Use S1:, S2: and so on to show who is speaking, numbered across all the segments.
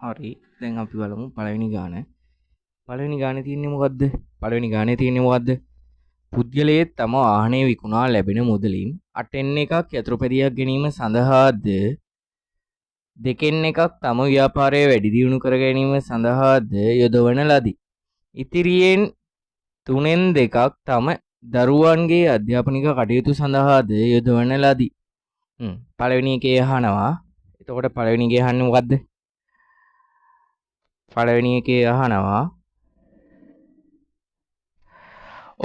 S1: හරි. දැන් අපි බලමු පළවෙනි ගාන. පළවෙනි ගානේ තියෙන්නේ මොකද්ද? පළවෙනි ගානේ තියෙන්නේ මොකද්ද? පුද්ගලයේ තම වාහනය විකුණා ලැබෙන මුදලින් 8න් එකක් යතුරුපැදියක් ගැනීම සඳහාද දෙකෙන් එකක් තම ව්‍යාපාරය වැඩි දියුණු කර ගැනීම සඳහාද යොදවන ලදී. ඉතිරියෙන් 3න් දෙකක් තම දරුවන්ගේ අධ්‍යාපනික කටයුතු සඳහාද යොදවන ලදී. පළවෙනි එකේ අහනවා. එතකොට පළවෙනි එකේ අහන්නේ මොකද්ද? පළවෙනි එකේ අහනවා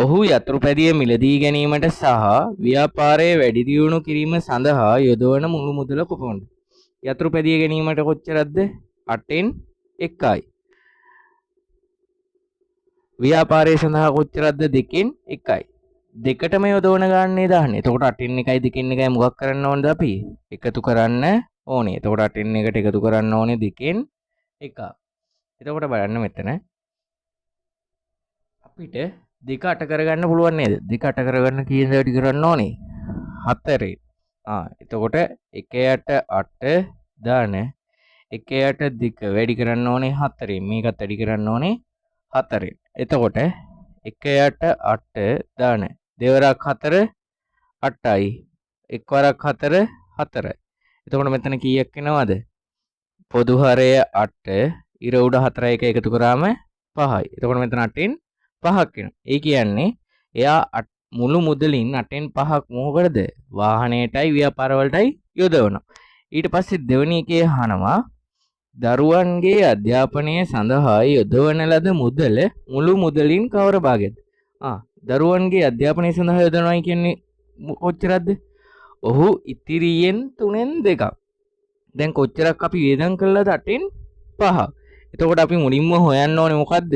S1: ඔහු යතුරුපැදිය මිලදී ගැනීමට සහ ව්‍යාපාරය වැඩි දියුණු කිරීම සඳහා යොදවන මුළු මුදල කොපමණද? යතුරුපැදිය ගැනීමට කොච්චරද? 8න් 1යි. ව්‍යාපාරය සඳහා කොච්චරද? 2න් 1යි. දෙකටම යොදවන ගානේ දාන්නේ. එතකොට 8න් 1යි 2න් 1යි මොකක් කරන්න ඕනද අපි? එකතු කරන්න ඕනේ. එතකොට 8න් 1ට එකතු කරන්න ඕනේ 2න් 1. එතකොට බලන්න මෙතන අපිට 2 8 කරගන්න පුළුවන් නේද? 2 8 කරගන්න කීයද වැඩි කරන්න ඕනේ? 4. එතකොට 1යට 8 දාන 1යට 2 වැඩි කරන්න ඕනේ 4. මේකත් වැඩි කරන්න ඕනේ 4. එතකොට 1යට 8 දාන දෙවරක් 4 8යි. එක්වරක් 4 4යි. එතකොට මෙතන කීයක් එනවද? පොදු හරය 8 ඉර උඩ 4 එක එකතු කරාම 5යි. එතකොට මෙතන 8න් 5ක් වෙනවා. ඒ කියන්නේ එයා මුළු මුදලින් 8න් 5ක් මොකටද? වාහනයටයි ව්‍යාපාර වලටයි යොදවනවා. ඊට පස්සේ දෙවෙනි එකේ අහනවා දරුවන්ගේ අධ්‍යාපනය සඳහා යොදවන ලද මුදල මුළු මුදලින් කවර භාගයක්ද? දරුවන්ගේ අධ්‍යාපනය සඳහා යොදවනවා කියන්නේ කොච්චරද? ඔහු ඉතිරියෙන් 3න් 2ක්. දැන් කොච්චරක් අපි වේදම් කළාද? 8න් 5ක්. එතකොට අපි මුලින්ම හොයන්න ඕනේ මොකද්ද?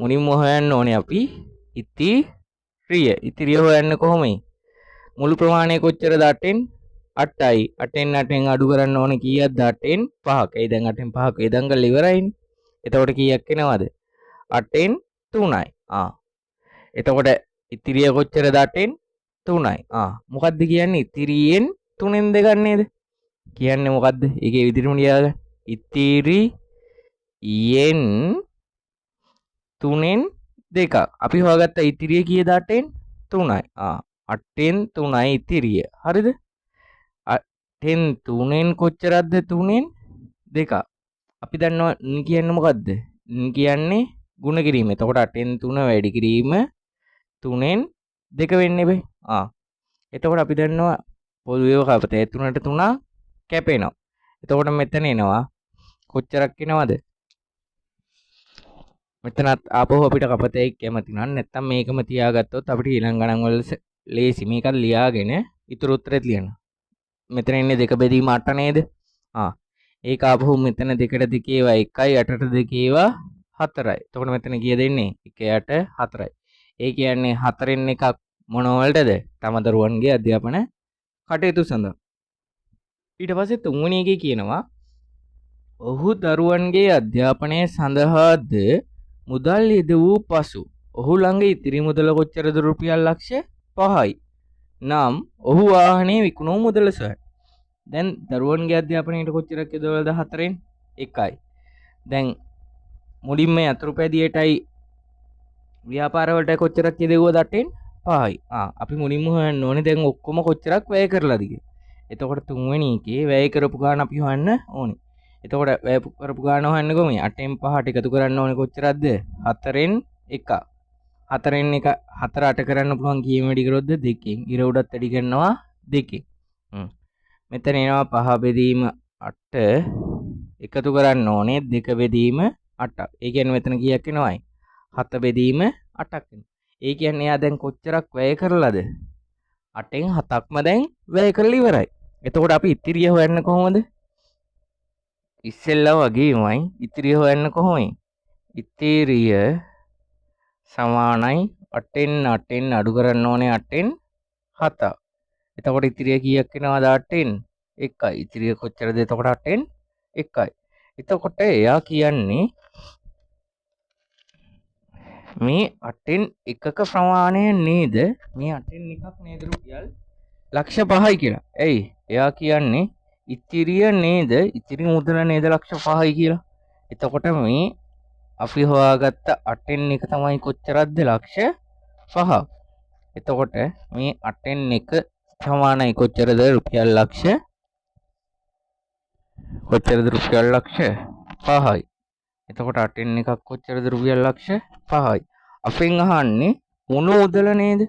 S1: මුලින්ම හොයන්න ඕනේ අපි ඉතිරිය හොයන්න කොහොමයි? මුළු ප්‍රමාණය කොච්චරද? 8න් 8යි. 8න් 8න් අඩු කරන්න ඕනේ කීයක්ද? 8න් 5ක්. ඒ දැන් 8න් 5ක් වේදම් කරලා ඉවරයිනේ. එතකොට කීයක් එනවද? 8න් 3යි. එතකොට ඉතිරිය කොච්චරද? 8න් 3යි. මොකද්ද කියන්නේ? ඉතිරියෙන් 3න් 2ක් නේද? කියන්නේ මොකද්ද? ඒකේ විදිහටම ලියාගන්න. ඉතිරියෙන් 3න් 2ක්. අපි හොයාගත්ත ඉතිරිය කීයද? 8න් 3යි. 8න් 3යි ඉතිරිය. හරිද? 8න් 3න් කොච්චරක්ද? 3න් 2ක්. අපි දන්නවා n කියන්නේ මොකද්ද? n කියන්නේ ගුණ කිරීම. එතකොට 8න් 3 වැඩි කිරීම 3න් 2 වෙන්නේ බෑ. එතකොට අපි දන්නවා පොදුවේ කපතේ 3ට 3 කැපෙනවා. එතකොට මෙතන එනවා කොච්චරක් එනවද? මෙතනත් ආපහු අපිට කපතේ කැමති නම් නැත්තම් මේකම තියාගත්තොත් අපිට ඊළඟ ගණන් වල ලේසි. මේකත් ලියාගෙන ඉතුරු උත්තරෙත් ලියන්න. මෙතන ඉන්නේ 2 බෙදීම 8 නේද? ඒක ආපහු මෙතන 2ට 2 ඒවා 1යි 8ට 2 ඒවා 4යි. එතකොට මෙතන කීයද එන්නේ? 1යට 4යි. ඒ කියන්නේ 4න් එකක් මොන වලටද? තම දරුවන්ගේ අධ්‍යාපන කටයුතු සඳහා. ඊට පස්සේ තුන්වෙනි එකේ කියනවා ඔහු දරුවන්ගේ අධ්‍යාපනය සඳහාද මුදල් යෙද වූ පසු ඔහු ළඟ ඉතිරි මුදල කොච්චරද? රුපියල් ලක්ෂ 5යි. නම් ඔහු වාහනේ විකුණු මුදල සොයන. දැන් දරුවන්ගේ අධ්‍යාපනයට කොච්චරක් යොදවලද? 4න් 1යි. දැන් මුලින්ම යතුරුපැදියටයි ව්‍යාපාර වලට කොච්චරක් යොදවුවද? 8න් 5යි. අපි මුලින්ම හොයන්න ඕනේ දැන් ඔක්කොම කොච්චරක් වැය කරලාද කියලා. එතකොට තුන්වෙනි එකේ වැය කරපු ගාන අපි හොයන්න ඕනේ. එතකොට වැය කරපු ගාන හොයන්න කොහොමද? 8න් 5ට එකතු කරන්න ඕනේ කොච්චරක්ද? 4න් 1ක්. 4න් 1 4 8 කරන්න පුළුවන් කීයෙන් වැඩි කරොත්ද? 2කින්. ඉර උඩත් වැඩි කරනවා 2කින්. මෙතන එනවා 5 බෙදීම 8 එකතු කරන්න ඕනේ 2 බෙදීම 8ක්. ඒ කියන්නේ මෙතන කීයක් එනවයි? 7 බෙදීම 8ක් එනවා. ඒ කියන්නේ එයා දැන් කොච්චරක් වැය කරලාද? 8න් 7ක්ම දැන් වැය කරලා ඉවරයි. එතකොට අපි ඉතිරිය හොයන්න කොහොමද? ඉස්සෙල්ලා වගේමයි ඉතිරිය හොයන්න කොහොමයි? ඉතිරිය සමානයි 8න් 8න් අඩු කරන්න ඕනේ 8න් 7ක්. එතකොට ඉතිරිය කීයක් එනවද? 8න් 1යි. ඉතිරිය කොච්චරද? එතකොට 8න් 1යි. එතකොට එයා කියන්නේ මේ 8න් 1ක ප්‍රමාණය නේද? මේ 8න් 1ක් නේද රුපියල් ලක්ෂ 5යි කියලා. එයි එයා කියන්නේ ඉතිරිය නේද ඉතිරි මුදල නේද ලක්ෂ 5යි කියලා. එතකොට මේ අපි හොයාගත්ත 8න් එක තමයි කොච්චරක්ද ලක්ෂ 5. එතකොට මේ 8න් එක සමානයි කොච්චරද රුපියල් ලක්ෂ කොච්චරද රුපියල් ලක්ෂ 5යි. එතකොට 8න් එකක් කොච්චරද රුපියල් ලක්ෂ 5යි. අපෙන් අහන්නේ උණු මුදල නේද?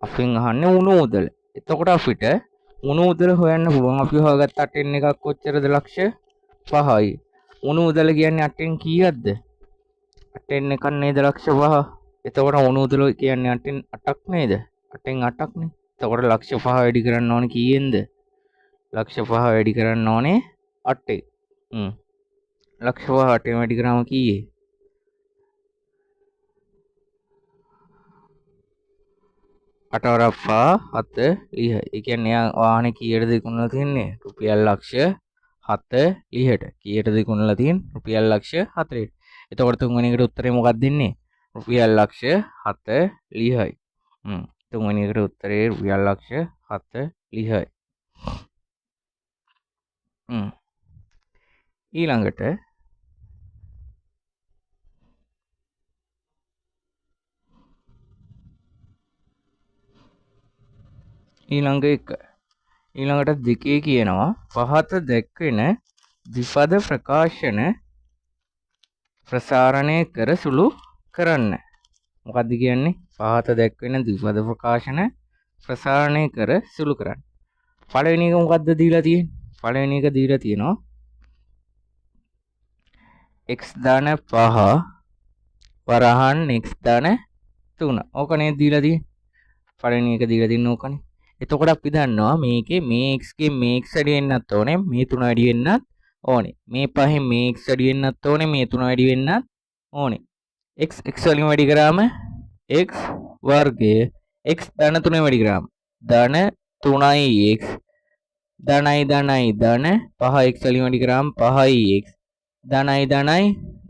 S1: අපෙන් අහන්නේ උණු මුදල. එතකොට අපිට උණු මුදල හොයන්න පුළුවන්. අපි හොයාගත්ත 8න් එකක් කොච්චරද ලක්ෂ 5යි. උණු මුදල කියන්නේ 8න් කීයක්ද? 8න් එකක් නේද ලක්ෂ 5. එතකොට උණු මුදල කියන්නේ 8න් 8ක් නේද? 8න් 8ක් නේ. එතකොට ලක්ෂ 5 වැඩි කරන්න ඕනේ කීයෙන්ද? ලක්ෂ 5 වැඩි කරන්න ඕනේ 8යි. ලක්ෂ 5 8න් වැඩි කරාම කීයේ? 8 වරක් 5 7 ඒ කියන්නේ එයා වාහනේ කීයටද විකුණලා තියන්නේ? රුපියල් ලක්ෂ 40ට. කීයටද විකුණලා තියන්නේ? රුපියල් ලක්ෂ 40ට. එතකොට තුන්වෙනි එකට උත්තරේ මොකක්ද දෙන්නේ? රුපියල් ලක්ෂ 40යි. තුන්වෙනි එකට උත්තරේ රුපියල් ලක්ෂ 40යි. ඊළඟට ඊළඟට දෙකේ කියනවා පහත දැක්වෙන ද්විපද ප්‍රකාශන ප්‍රසාරණය කර සුළු කරන්න. මොකක්ද කියන්නේ? පහත දැක්වෙන ද්විපද ප්‍රකාශන ප්‍රසාරණය කර සුළු කරන්න. පළවෙනි එක මොකද්ද දීලා තියෙන්නේ? පළවෙනි එක දීලා තියෙනවා x දාන 5 වරහන් x දාන 3. ඕකනේ දීලා තියෙන්නේ. පළවෙනි එක දීලා තින්නේ ඕකනේ. එතකොට අපි දන්නවා මේකේ මේ x ගේ මේ x වැඩි වෙන්නත් ඕනේ, මේ 3 වැඩි වෙන්නත් ඕනේ. මේ 5න් මේ x වැඩි වෙන්නත් ඕනේ, මේ 3 වැඩි වෙන්නත් ඕනේ. x වලින් වැඩි කරාම x වර්ගය x ධන 3 වැඩි කරාම ධන 3යි x ධනයි ධන 5x වලින් වැඩි කරාම 5යි x ධනයි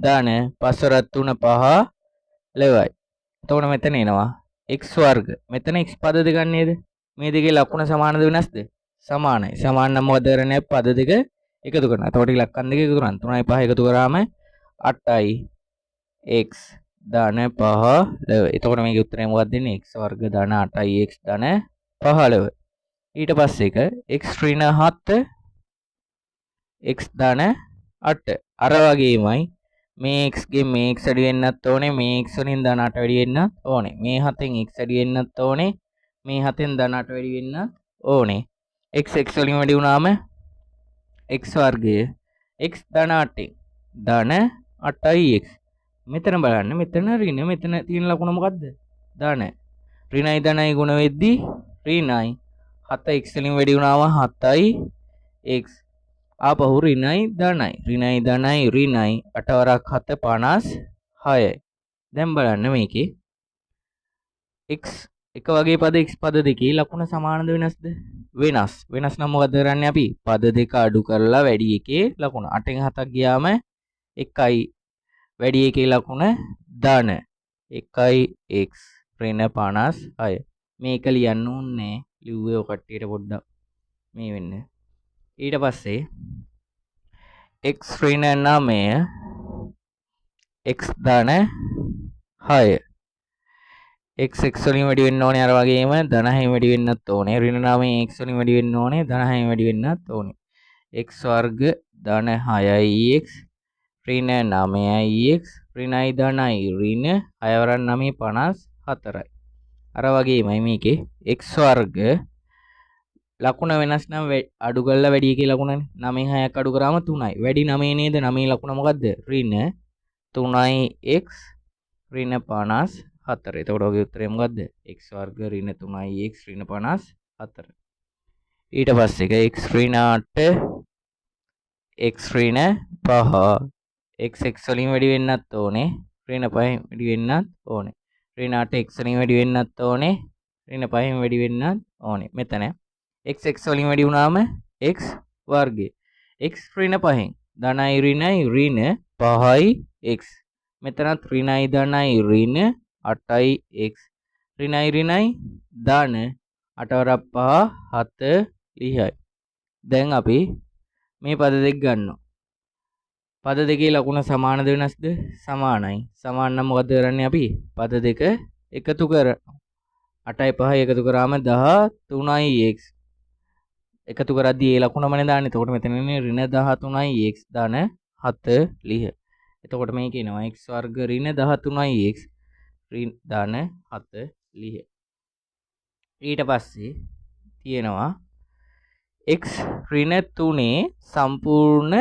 S1: ධන 5 වරක් 3 5 ලෙවයි. එතකොට මෙතන එනවා x වර්ග. මෙතන x පද දෙකක් නේද? මේ දෙකේ ලකුණ සමානද වෙනස්ද? සමානයි. සමාන නම් මොකද කරන්නේ? පද දෙක එකතු කරනවා. එතකොට ඉලක්කම් දෙක එකතු කරනවා. 3යි 5 එකතු කරාම 8යි x ධන 15. එතකොට මේකේ උත්තරය මොකක්ද දෙන්නේ? x වර්ග ධන 8යි x ධන 15. ඊට පස්සේ එක x ඍණ 7 x ධන 8. අර වගේමයි මේ x ගේ මේ x වැඩි වෙන්නත් ඕනේ, මේ x වලින් ධන 8 වැඩි වෙන්නත් ඕනේ. මේ 7න් x වැඩි වෙන්නත් ඕනේ, මේ 7න් ධන 8 වැඩි වෙන්නත් ඕනේ. x වලින් වැඩි වුණාම x වර්ගය x ධන 8න් ධන 8යි x. මෙතන බලන්න මෙතන ඍණ මෙතන තියෙන ලකුණ මොකද්ද? ධන. ඍණයි ධනයි ගුණ වෙද්දී ඍණයි 7x වලින් වැඩි වුණාම 7යි x. ආපහු ඍණයි ධනයි ඍණයි 8 වරක් 7 56යි. දැන් බලන්න මේකේ x එක වගේ පද x පද දෙකේ ලකුණ සමානද වෙනස්ද? වෙනස් නම් මොකද කරන්නේ අපි? පද දෙක අඩු කරලා වැඩි එකේ ලකුණ 8න් 7ක් ගියාම 1යි වැඩි එකේ ලකුණ ධන 1යි x ඍණ 56. මේක ලියන්න ඕනේ ලිව්වේ ඔය කට්ටියට පොඩ්ඩක් මේ වෙන්න. ඊට පස්සේ x ඍණ 9 x ධන 6. x වලින් වැඩි වෙන්න ඕනේ අර වගේම ධන 6 වැඩි වෙන්නත් ඕනේ. ඍණ 9 x වලින් වැඩි වෙන්න ඕනේ, ධන 6 වැඩි වෙන්නත් ඕනේ. x වර්ග ධන 6යි x ඍණ 9යි x ඍණයි ධනයි ඍණ 6 වරක් 9 54යි. අර වගේමයි මේකේ x වර්ග ලකුණ වෙනස් නම් අඩු කරලා වැඩි එකේ ලකුණනේ. 9න් 6ක් අඩු කරාම 3යි. වැඩි 9 නේද? 9 ලකුණ මොකද්ද? ඍණ 3යි x ඍණ 54. එතකොට ඔගේ උත්තරය මොකද්ද? x වර්ග ඍණ 3යි x ඍණ 54. ඊට පස්සේ එක x ඍණ 8 x ඍණ 5 x වලින් වැඩි වෙන්නත් ඕනේ, ඍණ 5න් වැඩි වෙන්නත් ඕනේ. ඍණ 8 x වලින් වැඩි වෙන්නත් ඕනේ, ඍණ 5න් වැඩි වෙන්නත් ඕනේ. මෙතන x වලින් වැඩි වුණාම x වර්ගය x ඍණ 5න් ධනයි ඍණයි ඍණ 5යි x. මෙතනත් ඍණයි ධනයි ඍණ 8යි x ඍණයි ඍණයි ධන 8 වරක් 5 40යි. දැන් අපි මේ පද දෙක ගන්නවා. පද දෙකේ ලකුණ සමානද වෙනස්ද? සමානයි. සමාන නම් මොකද කරන්නේ අපි? පද දෙක එකතු කරනවා. 8යි 5යි එකතු කරාම 13යි x. එකතු කරද්දී ඒ ලකුණමනේ දාන්නේ. එතකොට මෙතන ඉන්නේ ඍණ 13යි x දාන 40. එතකොට මේ කියනවා x වර්ග ඍණ 13යි x දාන 40. ඊට පස්සේ තියෙනවා x ඍණ 3 සම්පූර්ණ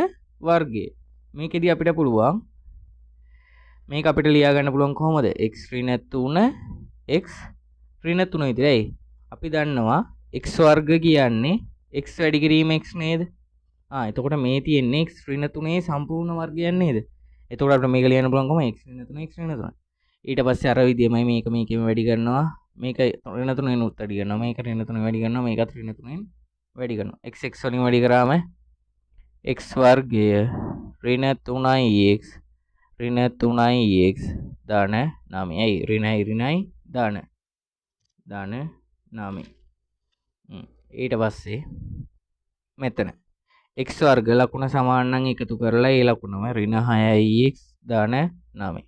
S1: වර්ගය. මේකෙදී අපිට පුළුවන් මේක අපිට ලියා ගන්න පුළුවන් කොහොමද? x ඍණ 3 x ඍණ 3 විතරයි. අපි දන්නවා x වර්ග කියන්නේ x වැඩි කිරීම x නේද? එතකොට මේ තියෙන්නේ x ඍණ 3 සම්පූර්ණ වර්ගයක් නේද? එතකොට අපිට මේක ලියන්න පුළුවන් කොහොමද? x ඍණ 3 x ඍණ 3. ඊට පස්සේ අර විදියමයි මේක මේකෙම වැඩි කරනවා. මේක ඍණ 3 උත් වැඩි කරනවා. මේක ඍණ 3 වැඩි කරනවා. මේකත් ඍණ 3 වැඩි කරනවා. x වලින් වැඩි කරාම x වර්ගය ඍණ 3යි x ඍණ 3යි x දාන 9යි ඍණයි දාන 9. ඊට පස්සේ මෙතන x වර්ග ලකුණ සමාන නම් එකතු කරලා ඒ ලකුණම ඍණ 6යි x දාන 9.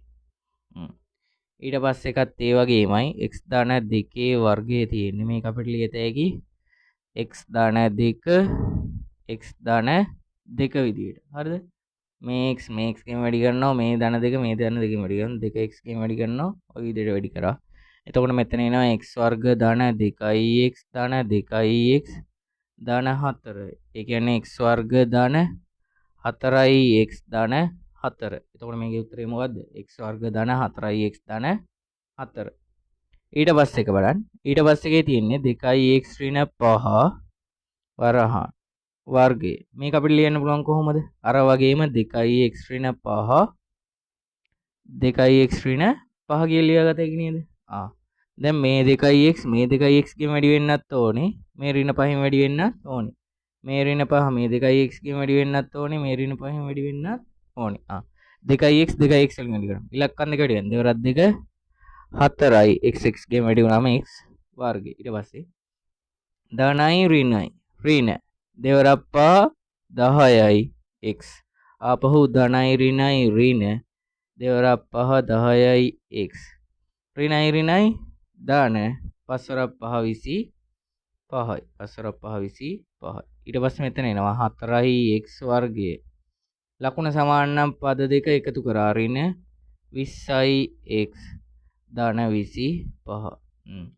S1: ඊට පස්සේ එකත් ඒ වගේමයි x දාන 2 වර්ගයේ තියෙන්නේ. මේක අපිට ලියත හැකි x දාන 2 x දාන 2 විදියට. හරිද? මේ x ගෙන් වැඩි කරනවා. මේ දාන 2 මේ දාන 2 වැඩි කරනවා. 2x ගෙන් වැඩි කරනවා. ඔය විදියට වැඩි කරා. එතකොට මෙතන එනවා x වර්ග දාන 2යි x දාන 2යි x දාන 4. ඒ කියන්නේ x වර්ග දාන 4යි x දාන 4. එතකොට මේකේ උත්තරේ මොකද්ද? x වර්ග දාන 4යි x දාන 4. ඊට පස්සේ එක බලන්න. ඊට පස්සේ එකේ තියෙන්නේ 2යි x ඍණ 5 වරහන් වර්ගය. මේක අපිට ලියන්න පුළුවන් කොහොමද? අර වගේම 2යි x ඍණ 5 2යි x ඍණ 5 කියලා ලියාගත හැකි නේද? දැන් මේ 2යි x මේ 2යි x ගෙන් වැඩි වෙන්නත් ඕනේ. මේ ඍණ 5න් වැඩි වෙන්නත් ඕනේ. මේ ඍණ 5 මේ 2යි x ගෙන් වැඩි වෙන්නත් ඕනේ. මේ ඍණ 5න් වැඩි වෙන්නත් ඕනේ. 2යි x වලින් වැඩි කරමු. ඉලක්කම් දෙක වැඩි වෙන. දෙවරක් 2 4යි x ගෙන් වැඩි වුණාම x වර්ගය. ඊට පස්සේ ධනයි ඍණයි දෙවරක් 5 10යි x. ආපහු ධනයි ඍණයි දෙවරක් 5 10යි x. ඍණයි දාන 5 වරක් 5 25යි. 5 වරක් 5 25යි. ඊට පස්සේ මෙතන එනවා 4යි x වර්ගය. ලකුණ සමාන නම් පද දෙක එකතු කරා ඍණ 20යි x දාන 25.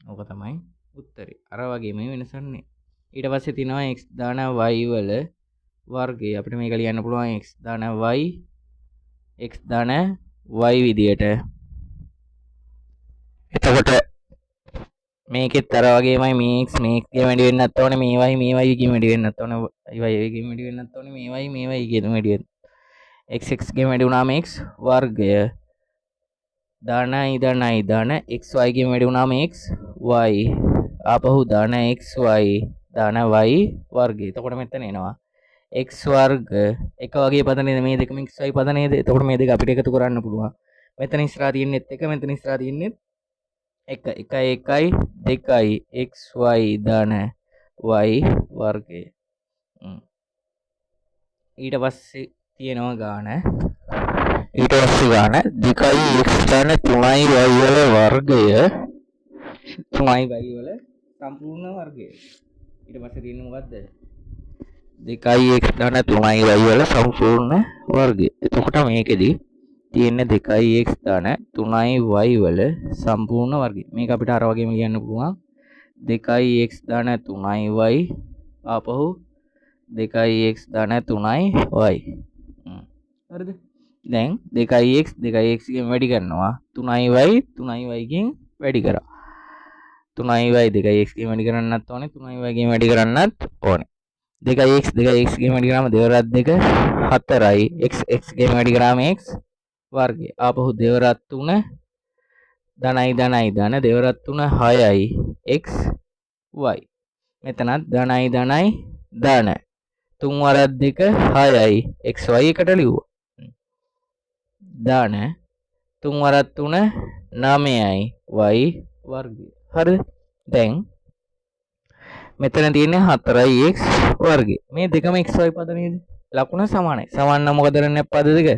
S1: ඕක තමයි උත්තරේ. අර වගේම වෙනසන්නේ. ඊට පස්සේ තියෙනවා x දාන y වල වර්ගය. අපිට මේක ලියන්න පුළුවන් x දාන y විදියට. එතකොට මේකෙත් අර වගේමයි මේ x මේකේ වැඩි වෙන්නත් ඕනේ. මේ y ගෙන් වැඩි වෙන්නත් ඕනේ. y ගෙන් වැඩි වෙන්නත් ඕනේ. මේ y ගෙන් වැඩි වෙන්න. x ගෙන් වැඩි වුණාම x වර්ගය දානයි දාන xy ගෙන් වැඩි වුණාම x y ආපහු දාන xy දාන y වර්ගය. එතකොට මෙතන එනවා x වර්ග එක වගේ පද නේද? මේ දෙකම xy පද නේද? එතකොට මේ දෙක අපිට එකතු කරන්න පුළුවන්. මෙතන ඉස්සරහා තියෙන්නේත් එක, මෙතන ඉස්සරහා තියෙන්නේත් එක. 1යි 2යි xy දාන y වර්ගය. ඊට පස්සේ තියෙනවා ගාන 2යි x දාන 3යි y වල වර්ගය 3යි y වල සම්පූර්ණ වර්ගය. ඊට පස්සේ තියෙන්නේ මොකද්ද? 2යි x දාන 3යි y වල සම්පූර්ණ වර්ගය. එතකොට මේකෙදි තියෙන්නේ 2යි x දාන 3යි y වල සම්පූර්ණ වර්ගය. මේක අපිට අර වගේම ලියන්න පුළුවන් 2යි x දාන 3යි y ආපහු 2යි x දාන 3යි y. හරිද? දැන් 2යි x ගෙන් වැඩි කරනවා 3යි y ගෙන් වැඩි කරා. 3යි y 2යි x ගෙන් වැඩි කරන්නත් ඕනේ. 3යි y ගෙන් වැඩි කරන්නත් ඕනේ. 2යි x ගෙන් වැඩි කරාම දෙවරක් 2 4යි x ගෙන් වැඩි කරාම x වර්ගය. ආපහු දෙවරක් 3 ධනයි දාන දෙවරක් 3 6යි x y. මෙතනත් ධනයි දාන 3 වරක් 2 6යි xy එකට ලිව්වා. දාන 3 වරක් 3 9යි y වර්ගය. හරිද? දැන් මෙතන තියෙන්නේ 4යි x වර්ගය. මේ දෙකම xy පද නේද? ලකුණ සමානයි. සමාන නම් මොකද කරන්නේ පද දෙක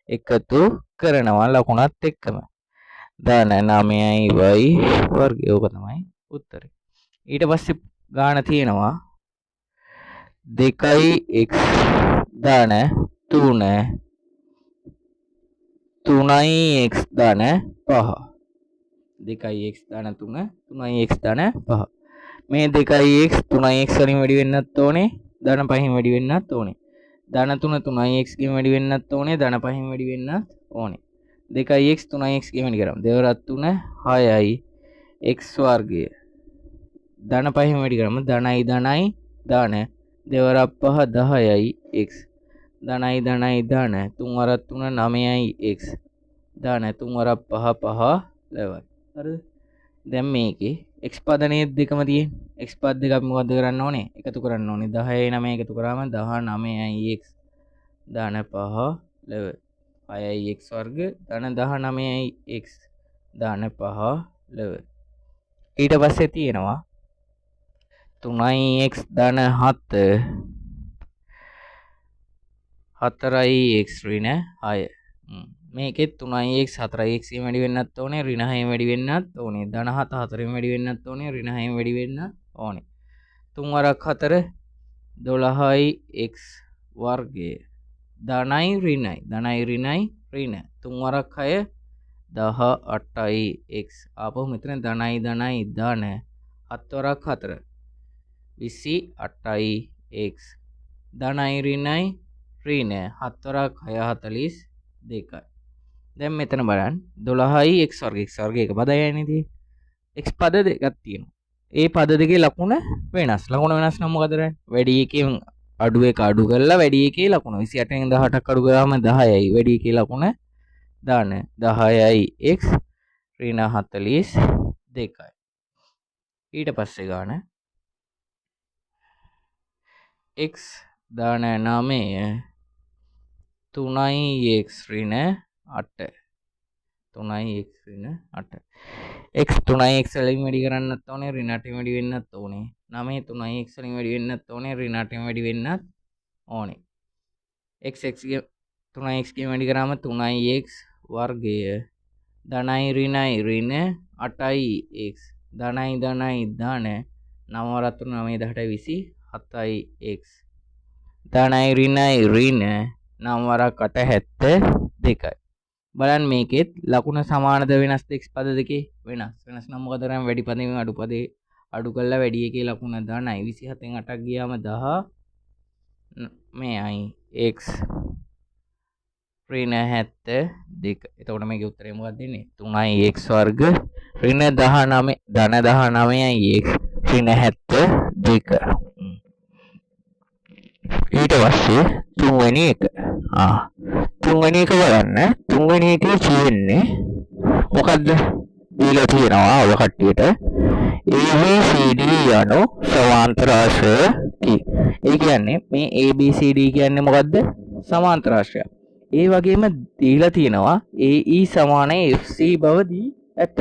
S1: එකතු කරනවා ලකුණත් එක්කම. ධන 9යි y වර්ගය. ඕක තමයි උත්තරේ. ඊට පස්සේ ගාන තියෙනවා 2x ධන 3 3x ධන 5. 2x ධන 3 3x ධන 5. මේ 2x 3x වලින් වැඩි වෙන්නත් ඕනේ, ධන 5න් වැඩි වෙන්නත් ඕනේ. ධන 3 3x ගෙන් වැඩි වෙන්නත් ඕනේ, ධන 5න් වැඩි වෙන්නත් ඕනේ. 2x 3x ගෙන් වැඩි කරාම දෙවරක් 3 6යි x වර්ගය. ධන 5න් වැඩි කරාම ධනයි ධනයි ධන දෙවරක් 5 10යි x. ධනයි ධනයි ධන 3 වරක් 3 9යි x. ධන 3 වරක් 5 5 11. හරිද? දැන් මේකේ x පද නේද දෙකම තියෙන්නේ. x පද දෙක අපි මොකද්ද කරන්න ඕනේ? එකතු කරන්න ඕනේ. 10යි 9 එකතු කරාම 19යි x. ධන 5 11. 6යි x වර්ග ධන 19යි x. ධන 5 11. ඊට පස්සේ තියෙනවා 3x ධන 7 4යි x ඍණ 6. මේකෙත් 3x 4x ගෙන් වැඩි වෙන්නත් ඕනේ, ඍණ 6න් වැඩි වෙන්නත් ඕනේ. ධන 7 4න් වැඩි වෙන්නත් ඕනේ, ඍණ 6න් වැඩි වෙන්නත් ඕනේ. 3 වරක් 4 12යි x වර්ගය. ධනයි ඍණයි. ධනයි ඍණයි ඍණ. 3 වරක් 6 18යි x. ආපහු මෙතන ධනයි ධනයි ධන 7 වරක් 4 28යි x. ධනයි ඍණයි ඍණ 7 වරක් 6 42යි. දැන් මෙතන බලන්න 12යි x වර්ග. x වර්ග එක පදයයි නේද? x පද දෙකක් තියෙනවා. ඒ පද දෙකේ ලකුණ වෙනස්. ලකුණ වෙනස් නම් මොකද කරන්නේ? වැඩි එකෙන් අඩු එක අඩු කරලා වැඩි එකේ ලකුණ 28න් 18ක් අඩු කරාම 10යි. වැඩි එකේ ලකුණ දාන 10යි x ඍණ 42යි. ඊට පස්සේ ගාන x දාන 9 3යි x ඍණ 8. 3යි x ඍණ 8. x 3යි x වලින් වැඩි කරන්නත් ඕනේ, ඍණ 8න් වැඩි වෙන්නත් ඕනේ. 9 3යි x වලින් වැඩි වෙන්නත් ඕනේ, ඍණ 8න් වැඩි වෙන්නත් ඕනේ. x 3යි x ගෙන් වැඩි කරාම 3යි x වර්ගය. ධනයි ඍණයි ඍණ 8යි x. ධනයි ධනයි ධන 9 වරක් 3 9 18යි 27යි x. ධනයි ඍණයි ඍණ 9 වරක් 8 72යි. බලන්න මේකෙත් ලකුණ සමානද වෙනස්ද? x පද දෙකේ වෙනස්. වෙනස් නම් මොකද කරන්නේ? වැඩි පදයෙන් අඩු පදේ අඩු කළා වැඩි එකේ ලකුණ ධනයි. 27න් 8ක් ගියාම 10 මෙයයි x ඍණ 72. එතකොට මේකේ උත්තරේ මොකක්ද දෙන්නේ? 3යි x වර්ග ඍණ 19 ධන 19යි x ඍණ 72. ඊට පස්සේ තුන්වෙනි එක. තුන්වෙනි එක බලන්න. තුන්වෙනි එකේ තියෙන්නේ මොකද්ද? දීලා තියෙනවා ඔය කට්ටියට ABCD යනු සමාන්තර ආශ්‍රයකි. ඒ කියන්නේ මේ ABCD කියන්නේ මොකද්ද? සමාන්තර ආශ්‍රය. ඒ වගේම දීලා තියෙනවා AE සමාන FC බව දී ඇත.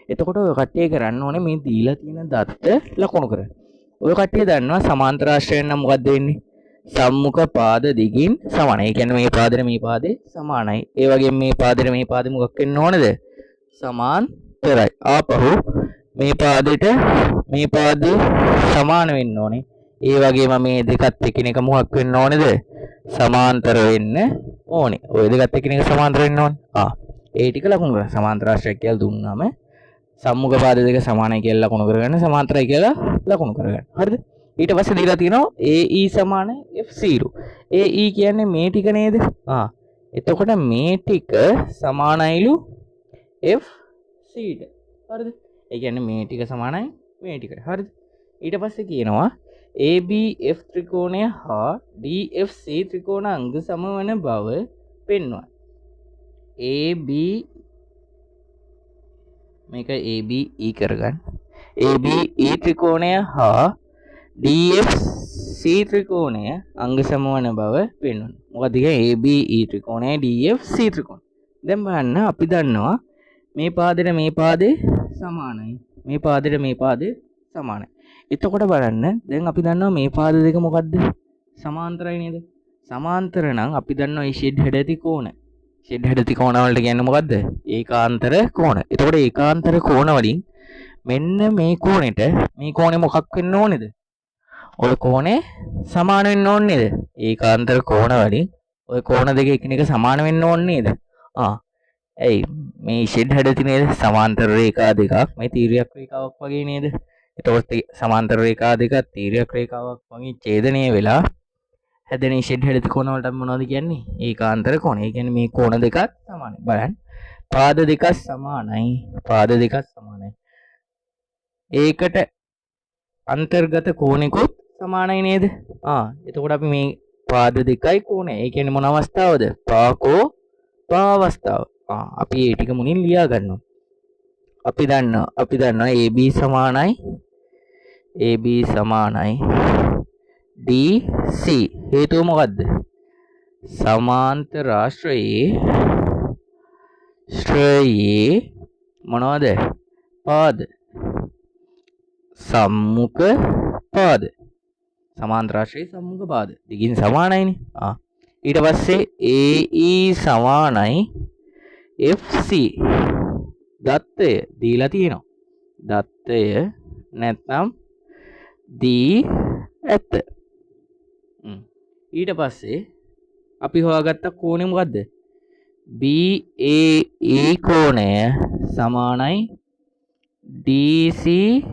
S1: එතකොට ඔය කට්ටිය කරන්න ඕනේ මේ දීලා තියෙන දත්ත ලකුණු කරන්න. ඔය කට්ටිය දන්නවා සමාන්තර ආශ්‍රයෙන් නම් මොකද්ද වෙන්නේ? සම්මුඛ පාද දිගින් සමානයි. ඒ කියන්නේ මේ පාදෙට මේ පාදේ සමානයි. ඒ වගේම මේ පාදෙට මේ පාදෙ මොකක් වෙන්න ඕනද? සමාන්තරයි. ආපහු මේ පාදෙට මේ පාදේ සමාන වෙන්න ඕනේ. ඒ වගේම මේ දෙකත් එකිනෙක මොකක් වෙන්න ඕනේද? සමාන්තර වෙන්න ඕනේ. ඔය දෙකත් එකිනෙක සමාන්තර වෙන්න ඕනේ. ඒ ටික ලකුණු කරගන්න. සමාන්තර ආශ්‍රයක් කියලා දුන්නාම සම්මුඛ පාද දෙක සමානයි කියලා ලකුණු කරගන්න, සමාන්තරයි කියලා ලකුණු කරගන්න. හරිද? ඊට පස්සේ දීලා තියෙනවා AE සමාන F0. AE කියන්නේ මේ ටික නේද? එතකොට මේ ටික සමානයිලු FC ට. හරිද? ඒ කියන්නේ මේ ටික සමානයි මේ ටිකට. හරිද? ඊට පස්සේ කියනවා ABF ත්‍රිකෝණය හා DFC ත්‍රිකෝණ අංග සමවන බව පෙන්වයි. AB මේක ABE කරගන්න. ABE ත්‍රිකෝණය හා DFC ත්‍රිකෝණය අංග සමවන බව පෙන්වනවා. මොකද කියන්නේ ABE ත්‍රිකෝණය DFC ත්‍රිකෝණය. දැන් බලන්න අපි දන්නවා මේ පාදෙට මේ පාදේ සමානයි. මේ පාදෙට මේ පාදේ සමානයි. එතකොට බලන්න දැන් අපි දන්නවා මේ පාද දෙක මොකද්ද? සමාන්තරයි නේද? සමාන්තර නම් අපි දන්නවා මේ ෂෙඩ් හෙඩ ඇති කෝණ. ෂෙඩ් හෙඩ ඇති කෝණ වලට කියන්නේ මොකද්ද? ඒකාන්තර කෝණ. එතකොට ඒකාන්තර කෝණ වලින් මෙන්න මේ කෝණෙට මේ කෝණේ මොකක් වෙන්න ඕනේද? ඔය කෝණේ සමාන වෙන්න ඕනේ නේද? ඒකාන්තර කෝණ වලින් ඔය කෝණ දෙක එකිනෙක සමාන වෙන්න ඕනේ නේද? ඇයි මේ ෂෙඩ් හැඩති නේද? සමාන්තර රේඛා දෙකක් මේ තීර්යක රේඛාවක් වගේ නේද? එතකොට සමාන්තර රේඛා දෙකක් තීර්යක රේඛාවක් වගේ ඡේදනය වෙලා හැදෙන ෂෙඩ් හැඩති කෝණ වලට මොනවද කියන්නේ? ඒකාන්තර කෝණ. ඒ කියන්නේ මේ කෝණ දෙකක් සමානයි. බලන්න. පාද දෙකක් සමානයි. පාද දෙකක් සමානයි. ඒකට අන්තර්ගත කෝණෙකුත් සමානයි නේද? එතකොට අපි මේ පාද දෙකයි කෝණය. ඒ කියන්නේ මොන අවස්ථාවද? පාකෝ පා අවස්ථාව. අපි ඒ ටික මුලින් ලියා ගන්නවා. අපි දන්නවා AB සමානයි DC. හේතුව මොකද්ද? සමාන්තර ශ්‍රේයේ මොනවද? පාද සම්මුඛ පාද. සමාන්තර ශ්‍රේයේ සම්මුඛ පාද දිගින් සමානයිනේ. ඊට පස්සේ AE සමානයි FC. දත්තය දීලා තියෙනවා. දත්තය නැත්නම් දී ඇත්ත. ඊට පස්සේ අපි හොයාගත්ත කෝණය මොකද්ද? BAE කෝණය සමානයි DCF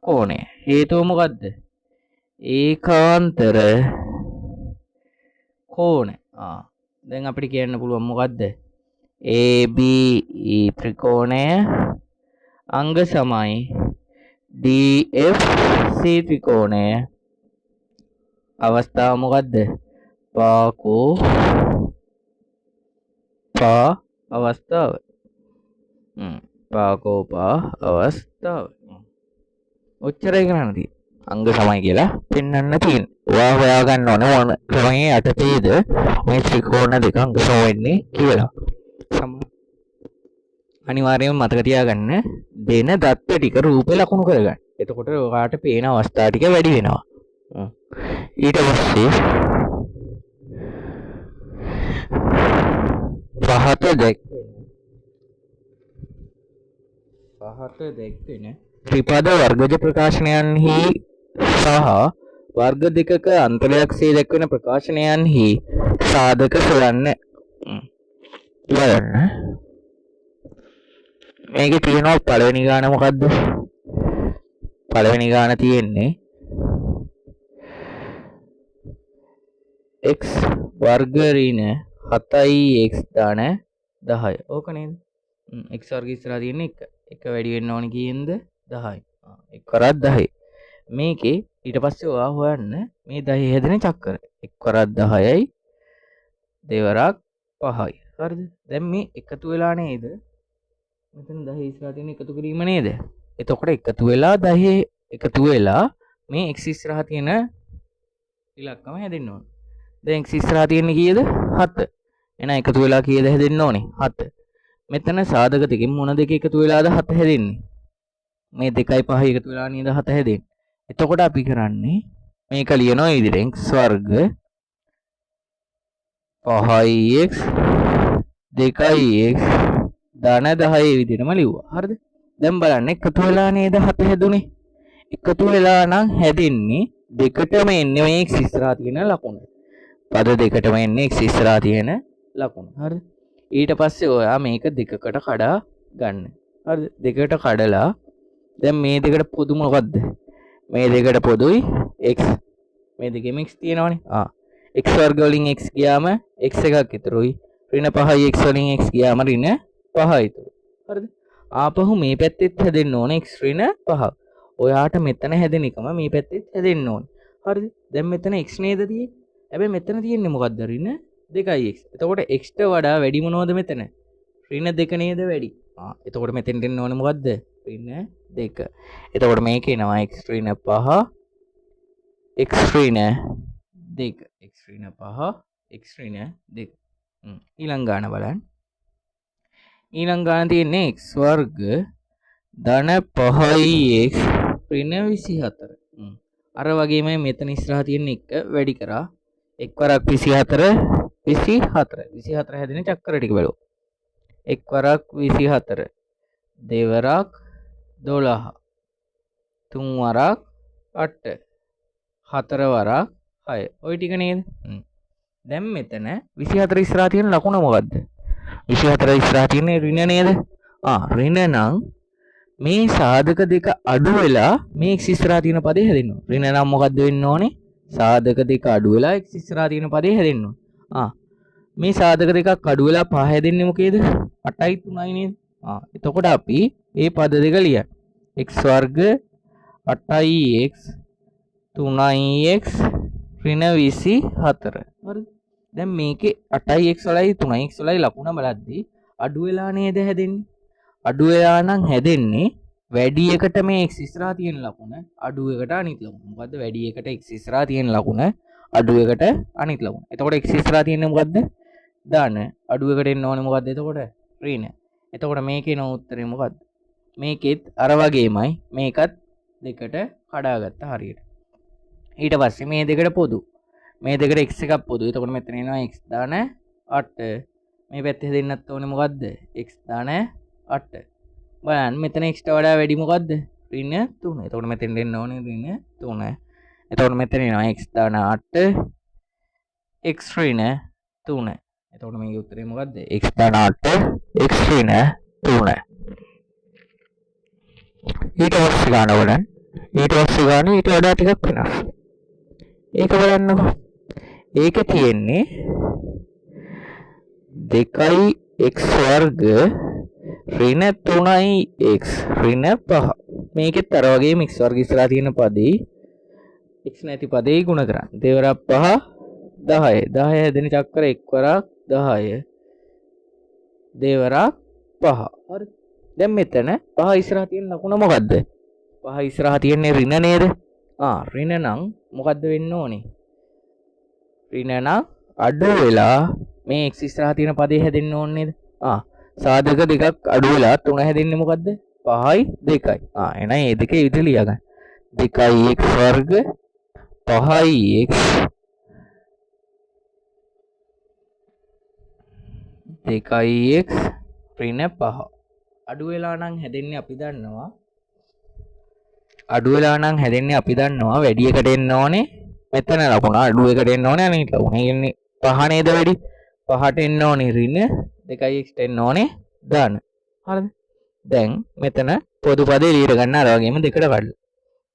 S1: කෝණය. හේතුව මොකද්ද? ඒකාන්තර කෝණ. දැන් අපිට කියන්න පුළුවන් මොකද්ද? ABE ත්‍රිකෝණය අංග සමයි DFC ත්‍රිකෝණය. අවස්ථාව මොකද්ද? පාකෝ පා අවස්ථාව. පාකෝ පා අවස්ථාව. ඔච්චරයි කරන්න තියෙන්නේ. අංග සමයි කියලා පෙන්වන්න තියෙන්නේ. ඔයා හොයාගන්න ඕනේ මොන ක්‍රමයේ යටතේද මේ ත්‍රිකෝණ දෙක අංග සම වෙන්නේ කියලා. අනිවාර්යයෙන්ම මතක තියාගන්න දෙන දත්ත ටික රූපේ ලකුණු කරගන්න. එතකොට ඔයාට පේන අවස්ථා ටික වැඩි වෙනවා. ඊට පස්සේ පහත දැක්වෙන ත්‍රිපද වර්ගජ ප්‍රකාශනයන්හි සහ වර්ග දෙකක අන්තරයක්සේ දැක්වෙන ප්‍රකාශනයන්හි සාධක සොයන්න. බලන්න මේකේ තියෙනවා පළවෙනි ගාන මොකද්ද? පළවෙනි ගාන තියෙන්නේ x වර්ග ඍණ 7x ධන 10. ඕක නේද? x වර්ග ඉස්සරහා තියෙන්නේ 1 වැඩි වෙන්න ඕනේ කීයෙන්ද? 10යි. 1 කරත් 10. මේකේ ඊට පස්සේ ඔයා හොයන්න මේ 10 හැදෙන චක්‍ර. 1 කරත් 10යි දෙවරක් 5යි. හරිද? දැන් මේ එකතු වෙලා නේද? මෙතන 10 ඉස්සරහා තියෙන එකතු කිරීම නේද? එතකොට එකතු වෙලා 10 එකතු වෙලා මේ x ඉස්සරහා තියෙන ඉලක්කම හැදෙන්න ඕනේ. දැන් x ඉස්සරහා තියෙන්නේ කීයද? 7. එහෙනම් එකතු වෙලා කීයද හැදෙන්න ඕනේ? 7. මෙතන සාධක දෙකෙන් මොන දෙක එකතු වෙලාද 7 හැදෙන්නේ? මේ 2යි 5යි එකතු වෙලා නේද 7 හැදෙන්නේ. එතකොට අපි කරන්නේ මේක ලියනවා ඉදිරියෙන් x වර්ග 5x 2x ධන 10 විදිහටම ලිව්වා. හරිද? දැන් බලන්න එකතු වෙලා නේද 7 හැදුනේ. එකතු වෙලා නම් හැදෙන්නේ දෙකටම එන්නේ මේ x ඉස්සරහා තියෙන ලකුණ. පද දෙකටම එන්නේ x ඉස්සරහා තියෙන ලකුණ. හරිද? ඊට පස්සේ ඔයා මේක දෙකකට කඩා ගන්න. හරිද? දෙකට කඩලා දැන් මේ දෙකට පොදු මොකද්ද? මේ දෙකට පොදුයි x. මේ දෙකෙම x තියෙනවනේ. x වර්ග වලින් x ගියාම x එකක් ඉතුරුයි. ඍණ 5යි x වලින් x ගියාම ඍණ 5යි ඉතුරු. හරිද? ආපහු මේ පැත්තෙත් හැදෙන්න ඕනේ x ඍණ 5. ඔයාට මෙතන හැදෙන එකම මේ පැත්තෙත් හැදෙන්න ඕනේ. හරිද? දැන් මෙතන x නේද තියෙන්නේ? හැබැයි මෙතන තියෙන්නේ මොකද්ද? ඍණ 2x. එතකොට x ට වඩා වැඩි මොනවද මෙතන? ඍණ 2 නේද වැඩි? එතකොට මෙතෙන්ට එන්න ඕනේ මොකද්ද? ඍණ 2. එතකොට මේක එනවා x ඍණ 5 x ඍණ 2. x ඍණ 5 x ඍණ 2. ඊළඟ ගාන බලන්න. ඊළඟ ගාන තියෙන්නේ x වර්ග ධන 5x ඍණ 24. අර වගේමයි මෙතන ඉස්සරහා තියෙන එක වැඩි කරා එක් වරක් 24 හැදෙන චක්‍ර ටික බලමු. එක් වරක් 24 දෙවරක් 12 තුන් වරක් 8 හතර වරක් 6 ඔය ටික නේද? දැන් මෙතන 24 ඉස්සරහා තියෙන ලකුණ මොකද්ද? 24 ඉස්සරහා තියෙන ඍණ නේද? ඍණ නම් මේ සාධක දෙක අඩු වෙලා මේ x ඉස්සරහා තියෙන පදේ හැදෙන්න ඕන. ඍණ නම් මොකද්ද වෙන්න ඕනේ? සාධක දෙක අඩු වෙලා x ඉස්සරහා තියෙන පදේ හැදෙන්න ඕන. මේ සාධක දෙකක් අඩු වෙලා පහ හැදෙන්නේ මොකේද? 8යි 3යි නේද? එතකොට අපි මේ පද දෙක ලියන්න. x වර්ග 8ix 3ix ඍණ 24. හරිද? දැන් මේකේ 8ix වලයි 3ix වලයි ලකුණ බලද්දී අඩු වෙලා නේද හැදෙන්නේ? අඩු වෙලා නම් හැදෙන්නේ වැඩි එකට මේ x ඉස්සරහා තියෙන ලකුණ අඩු එකට අනිත් ලකුණ. මොකද්ද? වැඩි එකට x ඉස්සරහා තියෙන ලකුණ අඩු එකට අනිත් ලකුණ. එතකොට x ඉස්සරහා තියෙන්නේ මොකද්ද? දාන. අඩු එකට එන්න ඕනේ මොකද්ද? එතකොට ඍණ. එතකොට මේකේ නෝ උත්තරේ මොකද්ද? මේකෙත් අර වගේමයි මේකත් දෙකට කඩාගත්ත හරියට. ඊට පස්සේ මේ දෙකට පොදු. මේ දෙකට x එකක් පොදු. එතකොට මෙතන එනවා x දාන 8. මේ පැත්තේ දෙන්නත් ඕනේ මොකද්ද? x දාන 8. බලන්න මෙතන x ට වඩා වැඩි මොකද්ද? ඍණ 3. එතකොට මෙතෙන් දෙන්න ඕනේ ඍණ 3. එතකොට මෙතන එනවා x දාන 8 x ඍණ 3. එතකොට මේකේ උත්තරේ මොකද්ද? x දාන 8 x ඍණ 3. ඊට පස්සේ ගන්න බලන්න. ඊට වඩා ටිකක් වෙනස්. ඒක බලන්නකෝ. ඒකේ තියෙන්නේ 2x වර්ග ඍණ 3x ඍණ 5. මේකෙත් අර වගේම x වර්ග ඉස්සරහා තියෙන පදේ x නැති පදේ ගුණ කරන්න. දෙවරක් 5 10. 10 හැදෙන චක්‍ර එක් වරක් 10 දෙවරක් 5. හරි. දැන් මෙතන 5 ඉස්සරහා තියෙන ලකුණ මොකද්ද? 5 ඉස්සරහා තියෙන්නේ ඍණ නේද? ඍණ නම් මොකද්ද වෙන්න ඕනේ? ඍණ නම් අඩු වෙලා මේ x ඉස්සරහා තියෙන පදේ හැදෙන්න ඕනේ නේද? සාධක දෙකක් අඩු වෙලා 3 හැදෙන්නේ මොකද්ද? 5යි 2යි. එහෙනම් මේ දෙකේ විදිහ ලියාගන්න. 2x වර්ග 5x 2x ඍණ 5. අඩු වෙලා නම් හැදෙන්නේ අපි දන්නවා වැඩි එකට එන්න ඕනේ මෙතන ලකුණ අඩු එකට එන්න ඕනේ අනිත් ලකුණ. ඒ කියන්නේ 5 නේද වැඩි? 5ට එන්න ඕනේ ඍණ 2x ට එන්න ඕනේ දාන. හරිද? දැන් මෙතන පොදු පදේ ලියර ගන්න අර වගේම දෙකට කඩලා.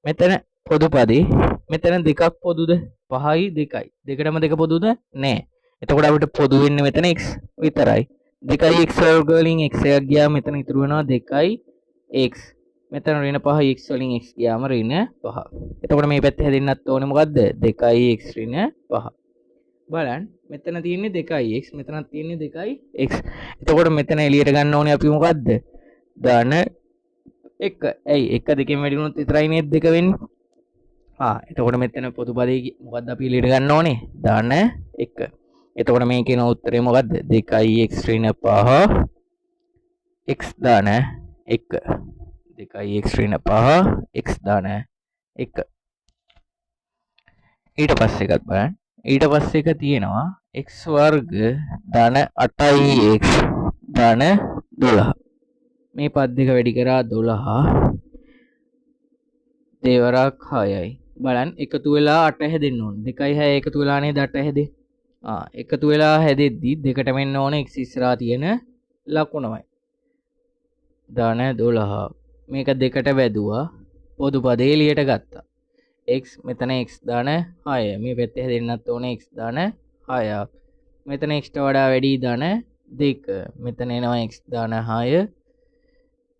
S1: මෙතන පොදු පදේ මෙතන දෙකක් පොදුද? 5යි 2යි. දෙකටම දෙක පොදුද? නෑ. එතකොට අපිට පොදු වෙන්නේ මෙතන x විතරයි. 2x වර්ග වලින් x එකක් ගියාම මෙතන ඉතුරු වෙනවා 2x. මෙතන ඍණ 5 x වලින් x ගියාම ඍණ 5. එතකොට මේ පැත්තේ හැදෙන්නත් ඕනේ මොකද්ද? 2x ඍණ 5. බලන්න මෙතන තියෙන්නේ 2x මෙතනත් තියෙන්නේ 2x. එතකොට මෙතන එළියට ගන්න ඕනේ අපි මොකද්ද? දාන 1. ඇයි 1 2කින් වැඩි වුණොත් විතරයි නේද 2 වෙන්නේ? එතකොට මෙතන පොදු පදේ මොකද්ද අපි එළියට ගන්න ඕනේ? දාන 1. එතකොට මේකේ නෝ උත්තරේ මොකද්ද? 2x ඍණ 5 x දාන 1. 2x ඍණ 5 x දාන 1. ඊට පස්සේ එකක් බලන්න. ඊට පස්සේ එක තියෙනවා x වර්ග ධන 8x ධන 12. මේ පද දෙක වැඩි කරා 12 දෙවරක් 6යි. බලන්න එකතු වෙලා 8 හැදෙන්න ඕන. 2යි 6 එකතු වෙලා නේද 8 හැදෙන්නේ. එකතු වෙලා හැදෙද්දි දෙකටම එන්න ඕන x ඉස්සරහා තියෙන ලකුණමයි. ධන 12. මේක දෙකට බෙදුවා පොදු පදේ එළියට ගත්තා. x මෙතන x දාන 6. මේ පැත්තේ හැදෙන්නත් ඕනේ x දාන 6ක්. මෙතන x ට වඩා වැඩි දාන 2. මෙතන එනවා x දාන 6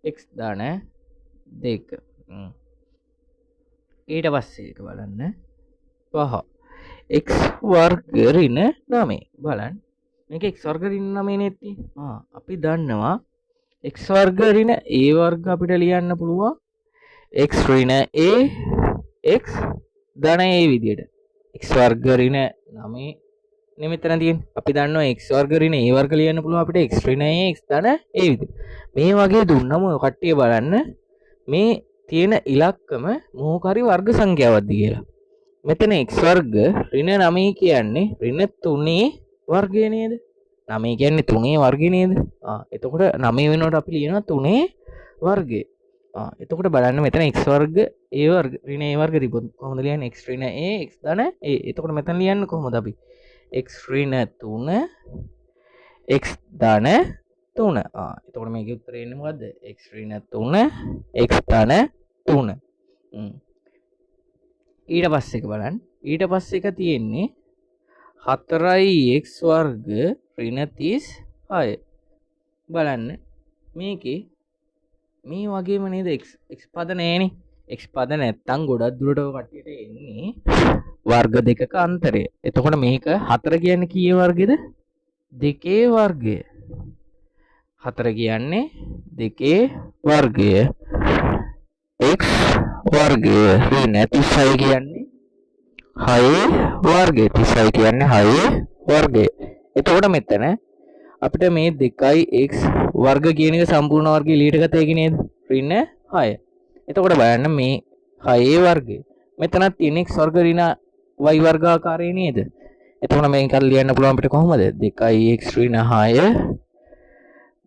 S1: x දාන 2. ඊට පස්සේ එක බලන්න 5 x වර්ග ඍණ 9. බලන්න මේක x වර්ග ඍණ 9 නේ තියෙන්නේ. අපි දන්නවා x වර්ග ඍණ a වර්ග අපිට ලියන්න පුළුවන් x ඍණ a x ධන a විදියට. x වර්ග ඍණ 9 නේ මෙතන තියෙන්නේ. අපි දන්නවා x වර්ග ඍණ a වර්ග ලියන්න පුළුවන් අපිට x ඍණ a x ධන a විදියට. මේ වගේ දුන්නම කට්ටිය බලන්න මේ තියෙන ඉලක්කම මොකක් හරි වර්ග සංඛ්‍යාවක්ද කියලා. මෙතන x වර්ග ඍණ 9 කියන්නේ ඍණ 3 වර්ගය නේද? 9 කියන්නේ 3 වර්ගය නේද? එතකොට 9 වෙනකොට අපි ලියනවා 3 වර්ගය. එතකොට බලන්න මෙතන x වර්ග a වර්ග ඍණ a වර්ග තිබුණොත් කොහොමද ලියන්නේ? x ඍණ a x ධන a. එතකොට මෙතන ලියන්නේ කොහොමද අපි? x ඍණ 3 x ධන 3. එතකොට මේකේ උත්තරේ එන්නේ මොකද්ද? x ඍණ 3 x ධන 3. ඊට පස්සේ එක බලන්න. ඊට පස්සේ එක තියෙන්නේ 4x වර්ග ඍණ 36. බලන්න මේකේ මේ වගේම නේද x පද නෑනේ. x පද නැත්තම් ගොඩක් දුරට ඔය කට්ටියට එන්නේ වර්ග දෙකක අන්තරය. එතකොට මේක 4 කියන්නේ කීයේ වර්ගයද? 2 වර්ගය. 4 කියන්නේ 2 වර්ගය. x වර්ගය ඍණ 36 කියන්නේ 6 වර්ගය. 36 කියන්නේ 6 වර්ගය. එතකොට මෙතන අපිට මේ 2x වර්ග කියන එක සම්පූර්ණ වර්ගය එළියට ගත හැකි නේද? ඍණ 6. එතකොට බලන්න මේ 6 වර්ගය. මෙතනත් තියෙන x වර්ග ඍණ y වර්ගාකාරය නේද? එතකොට මේක ලියන්න පුළුවන් අපිට කොහොමද? 2x ඍණ 6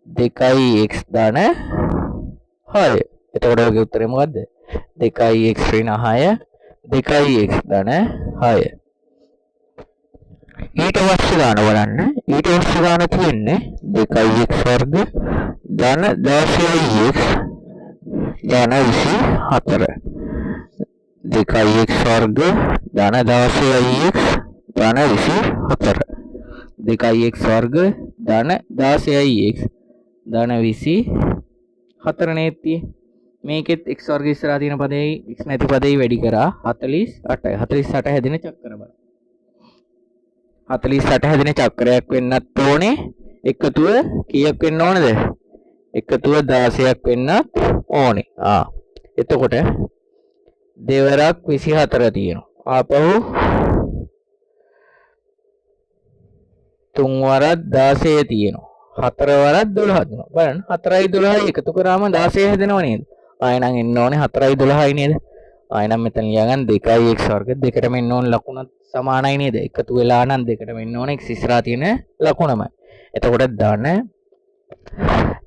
S1: 2x ධන 6. එතකොට ඔයගේ උත්තරේ මොකද්ද? 2x ඍණ 6 2x ධන 6. ඊට පස්සේ ගාන බලන්න. ඊට පස්සේ ගාන තියෙන්නේ 2x වර්ග ධන 16x ධන 24. 2x වර්ග ධන 16x ධන 24. 2x වර්ග ධන 16x ධන 24 නේත්තියේ. මේකෙත් x වර්ග ඉස්සරහා තියෙන පදේ x නැති පදේ වැඩි කරා 48යි. 48 හැදෙන චක්‍ර බලන්න. 48 හැදෙන චක්‍රයක් වෙන්නත් ඕනේ. එකතුව කීයක් වෙන්න ඕනද? එකතුව 16ක් වෙන්නත් ඕනේ. එතකොට දෙවරක් 24 තියෙනවා. ආපහු තුන් වරක් 16 තියෙනවා. හතර වරක් 12 තියෙනවා. බලන්න 4යි 12යි එකතු කරාම 16 හැදෙනව නේද? ආයෙනම් එන්න ඕනේ 4යි 12යි නේද? ආයෙනම් මෙතන ලියාගන්න 2x වර්ග දෙකටම එන්න ඕනේ ලකුණත් සමානයි නේද? එකතු වෙලා නම් දෙකටම එන්න ඕනේ x ඉස්සරහා තියෙන ලකුණමයි. එතකොට ධන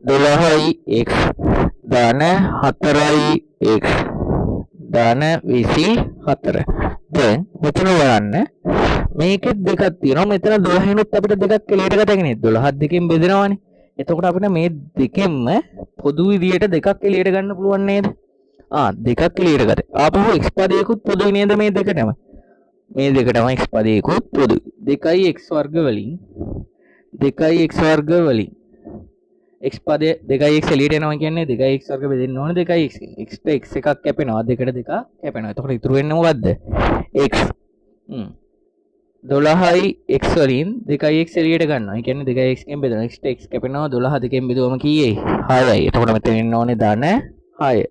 S1: 12x ධන 4x ධන 24. දැන් මෙතන බලන්න මේකෙත් දෙකක් තියෙනවා. මෙතන 12නුත් අපිට දෙකක් එළියට ගත හැකිනේ. 12ත් දෙකෙන් බෙදෙනවානේ. එතකොට අපිට මේ දෙකෙන්ම පොදු විදියට දෙකක් එළියට ගන්න පුළුවන් නේද? දෙකක් එළියට ගත. ආපහු x පදයකුත් පොදුයි නේද මේ දෙකටම? මේ දෙකටම x පදයකුත් පොදුයි. 2x වර්ග වලින් 2x වර්ග වලින් x පදය 2x එළියට එනවා කියන්නේ 2x වර්ග බෙදෙන්න ඕනේ 2x ගෙන්. x ට x එකක් කැපෙනවා. දෙකට දෙකක් කැපෙනවා. එතකොට ඉතුරු වෙන්නේ මොකද්ද? x. 12යි x වලින් 2x එළියට ගන්නවා. ඒ කියන්නේ 2x ගෙන් බෙදනවා. x ට x කැපෙනවා 12 දෙකෙන් බෙදුවම කීයයි? 6යි. එතකොට මෙතන එන්න ඕනේ ධන 6.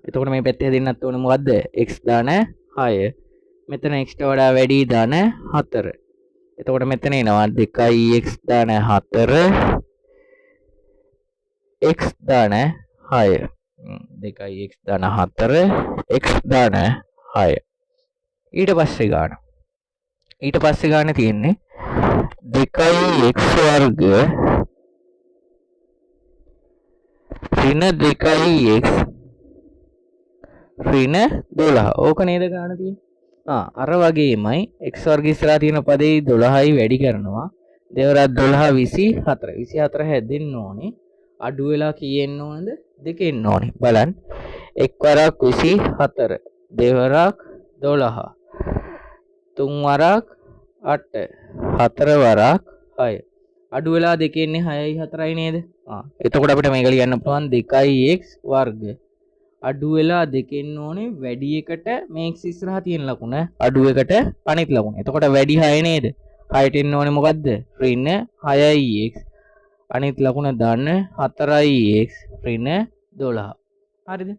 S1: එතකොට මේ පැත්තේ දෙන්නත් ඕනේ මොකද්ද? x ධන 6. මෙතන x ට වඩා වැඩි ධන 4. එතකොට මෙතන එනවා 2x ධන 4 x ධන 6. 2x ධන 4 x ධන 6. ඊට පස්සේ ගන්න තියෙන්නේ 2x වර්ග ඍණ 2x ඍණ 12. ඕක නේද ගන්න තියෙන්නේ? අර වගේමයි x වර්ග ඉස්සරහා තියෙන පදේ 12යි වැඩි කරනවා. දෙවරක් 12 24. 24 හැදෙන්න ඕනේ. අඩු වෙලා කීයෙන් ඕනද? 2 එන්න ඕනේ. බලන්න. එක් වරක් 24. දෙවරක් 12. තුන් වරක් 8. හතර වරක් 6. අඩු වෙලා 2 එන්නේ 6යි 4යි නේද? එතකොට අපිට මේක ලියන්න පුළුවන් 2x වර්ග අඩු වෙලා 2 එන්න ඕනේ වැඩි එකට මේ x ඉස්සරහා තියෙන ලකුණ අඩු එකට අනිත් ලකුණ. එතකොට වැඩි 6 නේද? 6ට එන්න ඕනේ මොකද්ද? ඍණ 6x අනිත් ලකුණ ධන 4x ඍණ 12. හරිද?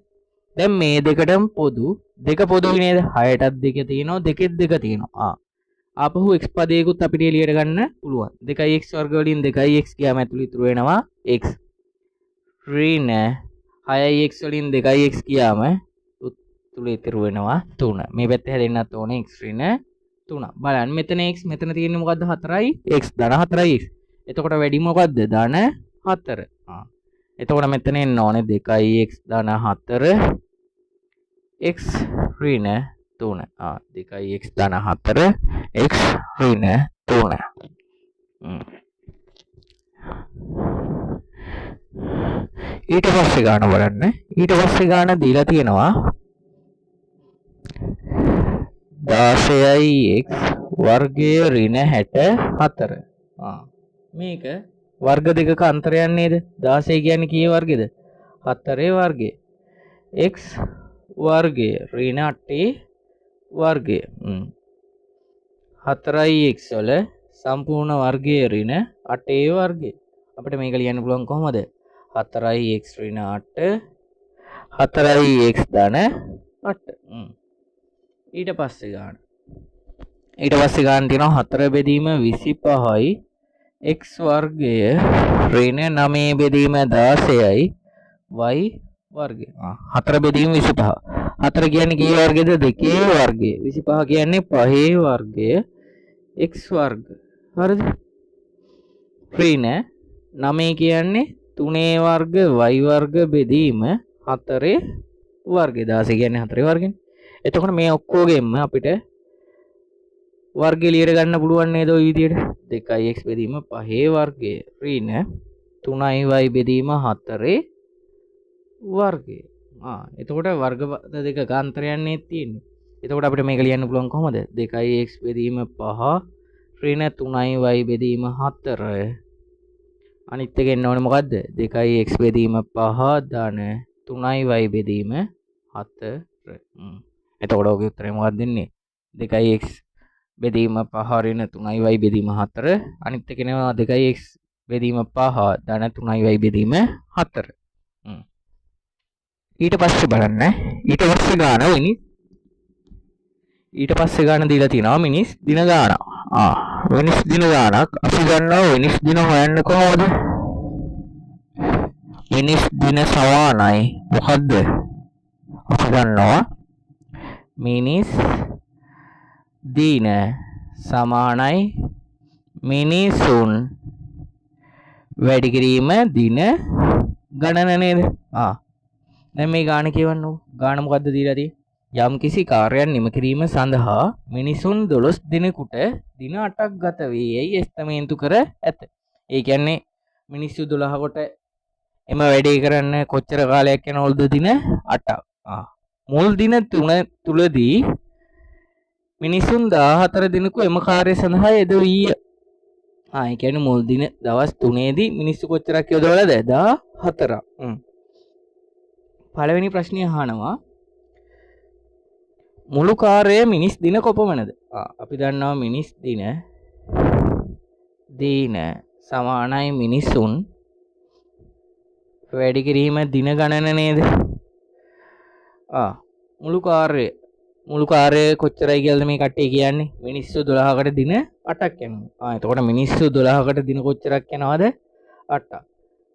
S1: දැන් මේ දෙකටම පොදු දෙක පොදුයි නේද? 6ටත් 2 තියෙනවා දෙකෙත් 2 තියෙනවා. ආපහු x පදයකුත් අපිට එළියට ගන්න පුළුවන්. 2x වර්ග වලින් 2x ගියාම ඇතුළේ ඉතුරු වෙනවා x. ඍණ 6x වලින් 2x ගියාම තුල ඉතුරු වෙනවා 3. මේ පැත්තේ හැදෙන්නත් ඕනේ x ඍණ 3. බලන්න මෙතන x මෙතන තියෙන්නේ මොකද්ද 4යි x ධන 4යි x. එතකොට වැඩි මොකද්ද ධන 4. එතකොට මෙතන එන්න ඕනේ 2x ධන 4 x ඍණ 3. 2x ධන 4 x ඍණ 3. ඊට පස්සේ ගාන බලන්න. ඊට පස්සේ ගාන දීලා තියෙනවා 16යි x වර්ගය ඍණ 64. මේක වර්ග දෙකක අන්තරයක් නේද? 16 කියන්නේ කී වර්ගයද? 4 වර්ගය. x වර්ගය ඍණ 8 වර්ගය. 4යි x වල සම්පූර්ණ වර්ගය ඍණ 8 වර්ගය. අපිට මේක ලියන්න පුළුවන් කොහොමද? 4යි x ඍණ 8 4යි x ධන 8. ඊට පස්සේ ගන්න තියෙනවා 4 බෙදීම 25යි x වර්ගය ඍණ 9 බෙදීම 16යි y වර්ගය. 4 බෙදීම 25. 4 කියන්නේ කී වර්ගයද? 2 වර්ගය. 25 කියන්නේ 5 වර්ගය x වර්ග. හරිද? ඍණ 9 කියන්නේ 3 වර්ග y වර්ග බෙදීම 4 වර්ගය. 16 කියන්නේ 4 වර්ගනේ. එතකොට මේ ඔක්කොගෙම අපිට වර්ගය ලියර ගන්න පුළුවන් නේද ඔය විදියට? 2x බෙදීම 5 වර්ගය ඍණ 3y බෙදීම 4 වර්ගය. එතකොට වර්ග දෙක ගාන්තරයන්නේ තියෙන්නේ. එතකොට අපිට මේක ලියන්න පුළුවන් කොහොමද? 2x බෙදීම 5 ඍණ 3y බෙදීම 4. අනිත් එක එන්න ඕනේ මොකද්ද? 2x බෙදීම 5 ධන 3y බෙදීම 4. එතකොට ඔගේ උත්තරේ මොකක්ද දෙන්නේ? 2x බෙදීම 5 ඍණ 3y බෙදීම 4. අනිත් එක එනවා 2x බෙදීම 5 ධන 3y බෙදීම 4. ඊට පස්සේ බලන්න. ඊට පස්සේ ගාන දීලා තියෙනවා මිනිස් දින ගාන. මිනිස් දින ගානක් අපි ගන්නවා. මිනිස් දින හොයන්න කොහොමද? මිනිස් දින සමානයි මොකද්ද? අපි ගන්නවා මිනිස් දින සමානයි මිනිසුන් වැඩි කිරීම දින ගණන නේද? දැන් මේ ගාන කියවන්නකො. ගාන මොකද්ද දීලා තියෙන්නේ? යම් කිසි කාර්යයක් නිම කිරීම සඳහා මිනිසුන් 12 දිනකට දින 8ක් ගත වේ යයි එස්තමේන්තු කර ඇත. ඒ කියන්නේ මිනිස්සු 12කට එම වැඩේ කරන්න කොච්චර කාලයක් යනවලුද? දින 8ක්. මුල් දින 3 තුලදී මිනිසුන් 14 දිනක එම කාර්ය සඳහා යෙදුවීය. ඒ කියන්නේ මුල් දින දවස් 3ේදී මිනිස්සු කොච්චරක් යොදවලාද? 14ක්. පළවෙනි ප්‍රශ්නේ අහනවා මුළු කාර්යය මිනිස් දින කොපමණද? අපි දන්නවා මිනිස් දින සමානයි මිනිසුන් වැඩි කිරීම දින ගණන නේද? මුළු කාර්යය කොච්චරයි කියලාද මේ කට්ටිය කියන්නේ? මිනිස්සු 12කට දින 8ක් යනවා. එතකොට මිනිස්සු 12කට දින කොච්චරක් යනවද? 8ක්.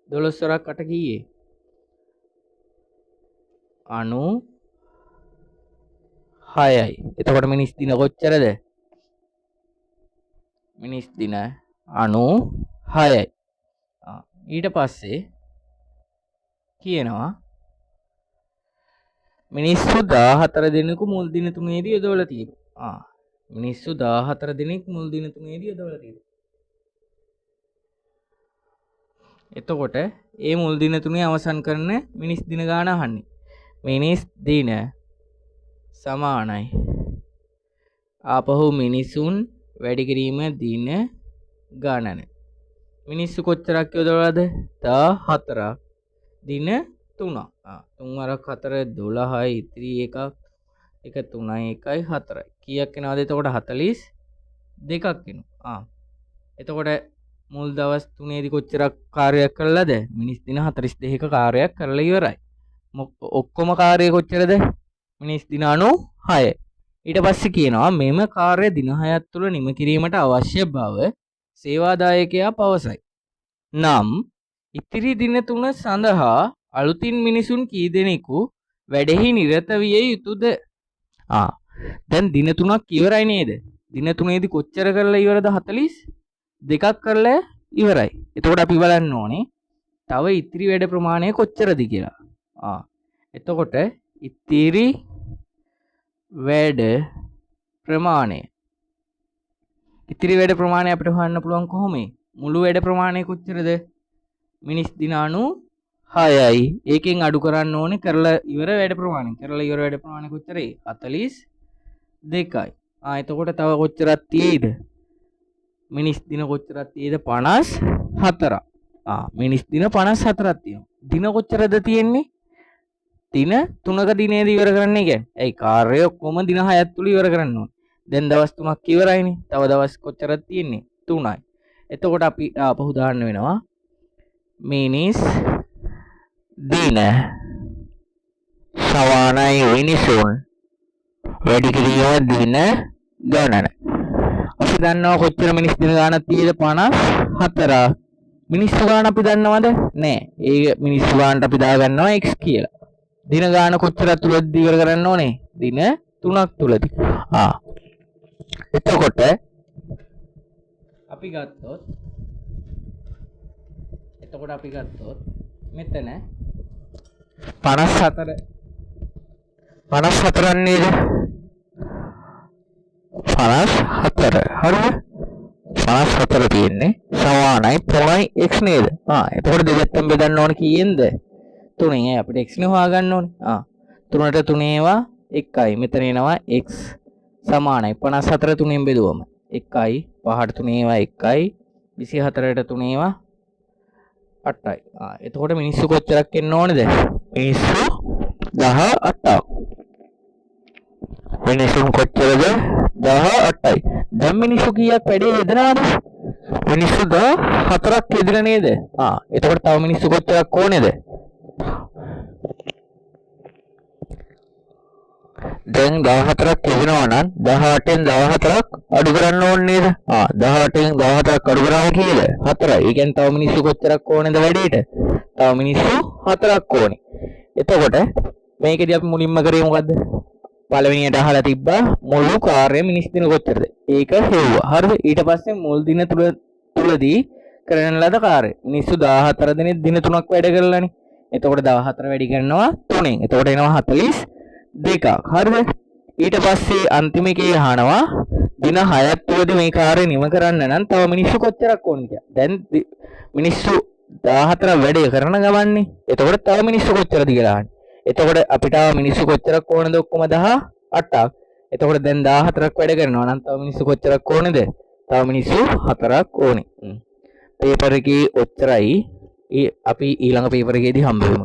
S1: 12 වරක් 8 කීයේ? 96යි. එතකොට මිනිස් දින කොච්චරද? මිනිස් දින 96යි. ඊට පස්සේ කියනවා මිනිස්සු 14 දිනක මුල් දින 3ේදී යොදවලා තියෙනවා. මිනිස්සු 14 දිනක් මුල් දින 3ේදී යොදවලා තියෙනවා. එතකොට ඒ මුල් දින 3 අවසන් කරන මිනිස් දින ගාන අහන්නේ. මිනිස් දින සමානයි ආපහු මිනිසුන් වැඩි කිරීම දින ගණන. මිනිස්සු කොච්චරක් යොදවලාද? 14ක් දින 3ක්. 3 වරක් 4 12යි ඉතිරි එකක් 3යි 1යි 4යි. කීයක් එනවද? එතකොට 42ක් එනවා. එතකොට මුල් දවස් 3ේදී කොච්චරක් කාර්යයක් කළාද? මිනිස් දින 42ක කාර්යයක් කරලා ඉවරයි. ඔක්කොම කාර්යය කොච්චරද? මිනිස් දින 96. ඊට පස්සේ කියනවා මෙම කාර්ය දින 6ක් තුළ නිම කිරීමට අවශ්‍ය බව සේවාදායකයා පවසයි. නම් ඉතිරි දින 3 සඳහා අලුතින් මිනිසුන් කී දෙනෙකු වැඩෙහි නිරත විය යුතුද? දැන් දින 3ක් ඉවරයි නේද? දින 3ේදී කොච්චර කරලා ඉවරද? 42ක් කරලා ඉවරයි. එතකොට අපි බලන්න ඕනේ තව ඉතිරි වැඩ ප්‍රමාණය කොච්චරද කියලා. එතකොට ඉතිරි වැඩ ප්‍රමාණය අපිට හොයන්න පුළුවන් කොහොමද? මුළු වැඩ ප්‍රමාණය කොච්චරද? මිනිස් දින 96යි. ඒකෙන් අඩු කරන්න ඕනේ කරලා ඉවර වැඩ ප්‍රමාණය. කරලා ඉවර වැඩ ප්‍රමාණය කොච්චරයි? 42යි. එතකොට තව කොච්චරක් තියෙයිද? මිනිස් දින කොච්චරක් තියෙයිද? 54ක්. මිනිස් දින 54ක් තියෙනවා. දින කොච්චරද තියෙන්නේ? දින 3ක දිනේදී ඉවර කරන්නේ කියන්නේ. ඒ කාර්යය ඔක්කොම දින 6ක් තුල ඉවර කරන්න ඕනේ. දැන් දවස් 3ක් ඉවරයිනේ. තව දවස් කොච්චරද තියෙන්නේ? 3යි. එතකොට අපි ආපහු දාන්න වෙනවා මිනිස් දින සමානයි මිනිසුන් වැඩි කිරීම දින ගණන. අපි දන්නවා කොච්චර මිනිස් දින ගණනක් තියෙද? 54. මිනිස්සු ගාන අපි දන්නවද? නෑ. ඒ මිනිස්සු ගානට අපි දාගන්නවා x කියලා. දින ගාන කොච්චර තුලද ඉවර කරන්න ඕනේ? දින 3ක් තුලදී. එතකොට අපි ගත්තොත් මෙතන 54 නේද? 54 හරිද? 54 තියෙන්නේ සමානයි 3x නේද? එතකොට දෙපැත්තෙන් බෙදන්න ඕනේ කීයෙන්ද? 3යි. අපිට x නේ හොයාගන්න ඕනේ. 3ට 3 ඒවා 1යි. මෙතන එනවා x සමානයි 54 3ෙන් බෙදුවම 1යි. 5ට 3 ඒවා 1යි. 24ට 3 ඒවා 8යි. එතකොට මිනිස්සු කොච්චරක් එන්න ඕනේද? මිනිස්සු 18ක්. මිනිස්සුන් කොච්චරද? 18යි. දැන් මිනිස්සු කීයක් වැඩේ යෙදනවද? මිනිස්සු 14ක් යෙදලා නේද? එතකොට තව මිනිස්සු කොච්චරක් ඕනේද? දැන් 14ක් යෙදෙනවා නම් 18න් 14ක් අඩු කරන්න ඕනේ නේද? 18න් 14ක් අඩු කරාම කීයද? 4යි. ඒ කියන්නේ තව මිනිස්සු කොච්චරක් ඕනේද වැඩේට? තව මිනිස්සු 4ක් ඕනේ. එතකොට මේකදී අපි මුලින්ම කරේ මොකද්ද? පළවෙනියට අහලා තිබ්බා මුළු කාර්යය මිනිස් දින කොච්චරද? ඒක හෙව්වා. හරිද? ඊට පස්සේ මුල් දින තුලදී කරන ලද කාර්යය මිනිස්සු 14 දිනේ දින 3ක් වැඩ කළානේ. එතකොට 14 වැඩි කරනවා 3ෙන්. එතකොට එනවා 42ක්. හරිද? ඊට පස්සේ අන්තිම එකේ අහනවා දින 6ක් තුලදී මේ කාර්යය නිම කරන්න නම් තව මිනිස්සු කොච්චරක් ඕනද කියලා. දැන් මිනිස්සු 14 වැඩේ කරන ගමන්නේ. එතකොට තව මිනිස්සු කොච්චරද කියලා අහන්නේ. එතකොට අපිට මිනිස්සු කොච්චරක් ඕනද? ඔක්කොම 18ක්. එතකොට දැන් 14ක් වැඩ කරනවා නම් තව මිනිස්සු කොච්චරක් ඕනේද? තව මිනිස්සු 4ක් ඕනේ. පේපර් එකේ ඔච්චරයි. අපි ඊළඟ පේපර් එකේදී හම්බ වෙමු.